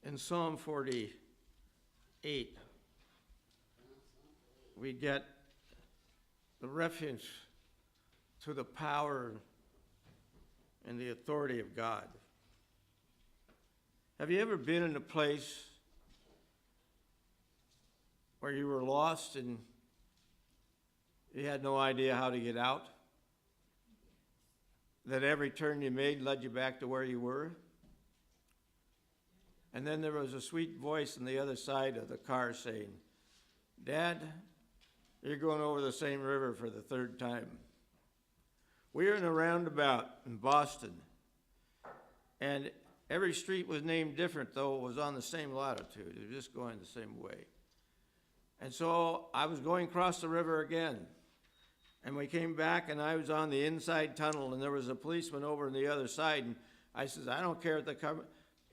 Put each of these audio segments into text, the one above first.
In Psalm 48, we get the reference to the power and the authority of God. Have you ever been in a place where you were lost and you had no idea how to get out? That every turn you made led you back to where you were? And then there was a sweet voice on the other side of the car saying, "Dad, you're going over the same river for the third time." We were in a roundabout in Boston, and every street was named different, though it was on the same latitude. It was just going the same way. And so I was going across the river again, and we came back, and I was on the inside tunnel, and there was a policeman over on the other side, and I says, "I don't care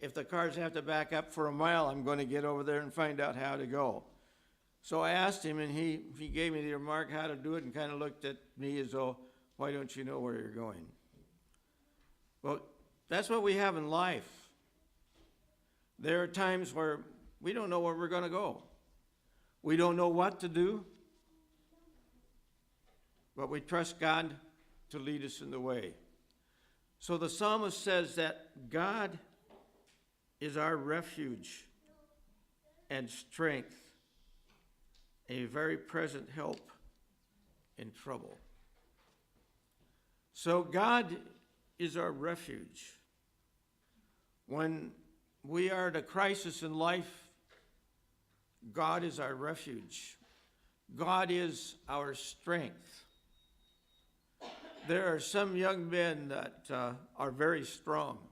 if the cars have to back up for a mile, I'm going to get over there and find out how to go." So I asked him, and he gave me the remark how to do it and kind of looked at me as though, "Why don't you know where you're going?" Well, that's what we have in life. There are times where we don't know where we're going to go. We don't know what to do, but we trust God to lead us in the way. So the psalmist says that God is our refuge and strength, a very present help in trouble. So God is our refuge. When we are at a crisis in life, God is our refuge. God is our strength. There are some young men that are very strong,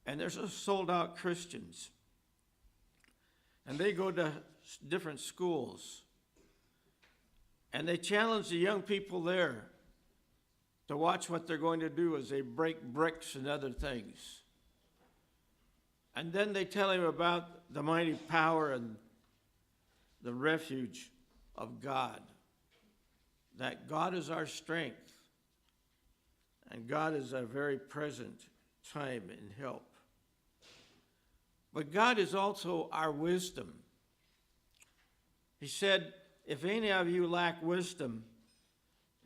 and they're so sold-out Christians, and they go to different schools, and they challenge the young people there to watch what they're going to do as they break bricks and other things. And then they tell him about the mighty power and the refuge of God, that God is our strength, and God is a very present time and help. But God is also our wisdom. He said, "If any of you lack wisdom,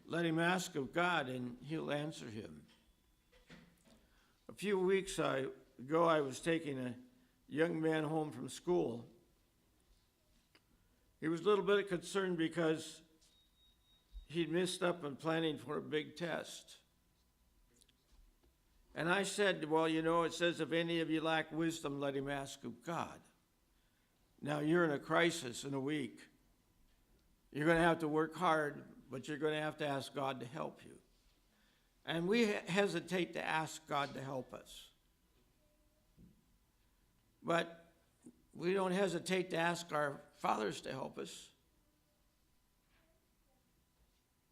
let him ask of God, and he'll answer him." A few weeks ago, I was taking a young man home from school. He was a little bit concerned because he'd missed up on planning for a big test. And I said, "Well, it says, if any of you lack wisdom, let him ask of God." Now, you're in a crisis in a week. You're going to have to work hard, but you're going to have to ask God to help you. And we hesitate to ask God to help us. But we don't hesitate to ask our fathers to help us.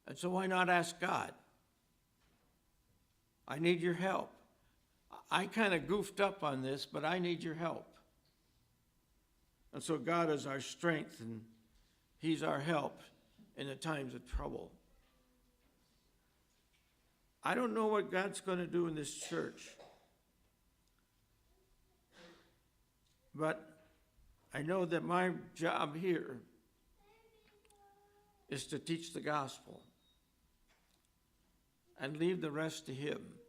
And so why not ask God? I need your help. I kind of goofed up on this, but I need your help. And so God is our strength, and he's our help in the times of trouble. I don't know what God's going to do in this church, but I know that my job here is to teach the gospel and leave the rest to him.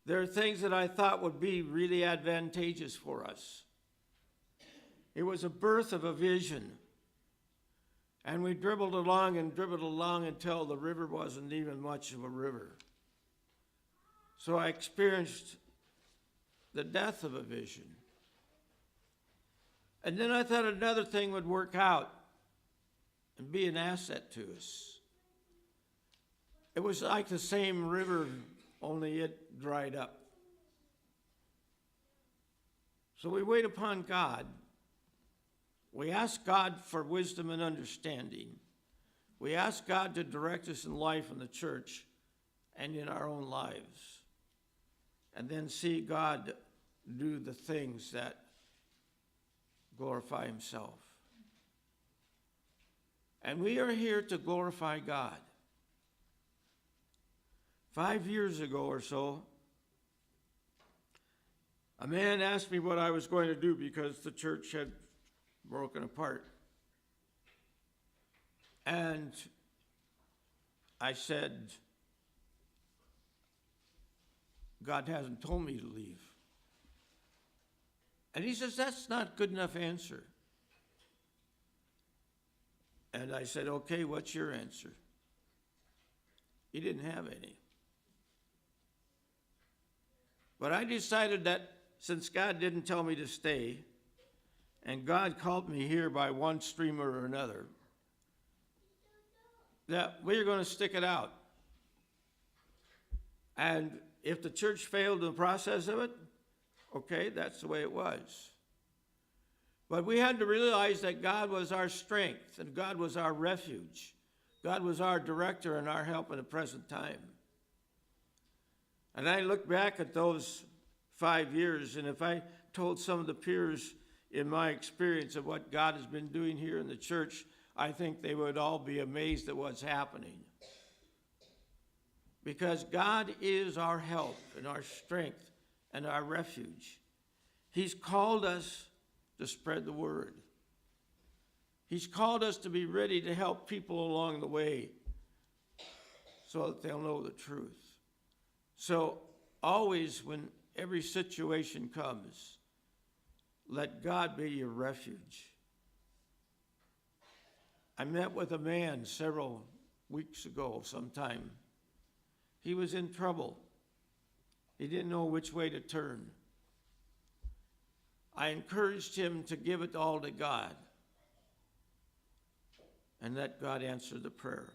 There are things that I thought would be really advantageous for us. It was a birth of a vision, and we dribbled along until the river wasn't even much of a river. So I experienced the death of a vision. And then I thought another thing would work out and be an asset to us. It was like the same river, only it dried up. So we wait upon God. We ask God for wisdom and understanding. We ask God to direct us in life in the church and in our own lives. And then see God do the things that glorify himself. And we are here to glorify God. 5 years ago or so, A man asked me what I was going to do because the church had broken apart. And I said, God hasn't told me to leave. And he says, that's not a good enough answer. And I said, okay, what's your answer? He didn't have any. But I decided that since God didn't tell me to stay, and God called me here by one stream or another, that we are going to stick it out. And if the church failed in the process of it, okay, that's the way it was. But we had to realize that God was our strength, and God was our refuge. God was our director and our help in the present time. And I look back at those 5 years, and if I told some of the peers in my experience of what God has been doing here in the church, I think they would all be amazed at what's happening. Because God is our help and our strength and our refuge. He's called us to spread the word. He's called us to be ready to help people along the way so that they'll know the truth. So always, when every situation comes, let God be your refuge. I met with a man several weeks ago sometime. He was in trouble. He didn't know which way to turn. I encouraged him to give it all to God and let God answer the prayer.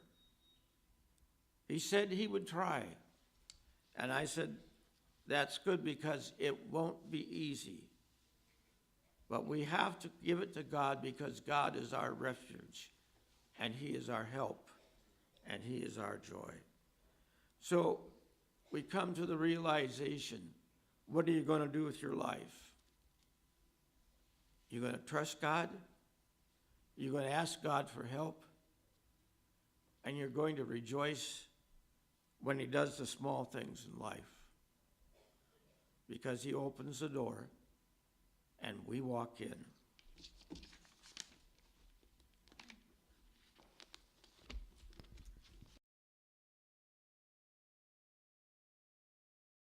He said he would try. And I said, that's good because it won't be easy. But we have to give it to God because God is our refuge, and he is our help, and he is our joy. So we come to the realization, what are you going to do with your life? You're going to trust God? You're going to ask God for help? And you're going to rejoice when he does the small things in life, because he opens the door and we walk in.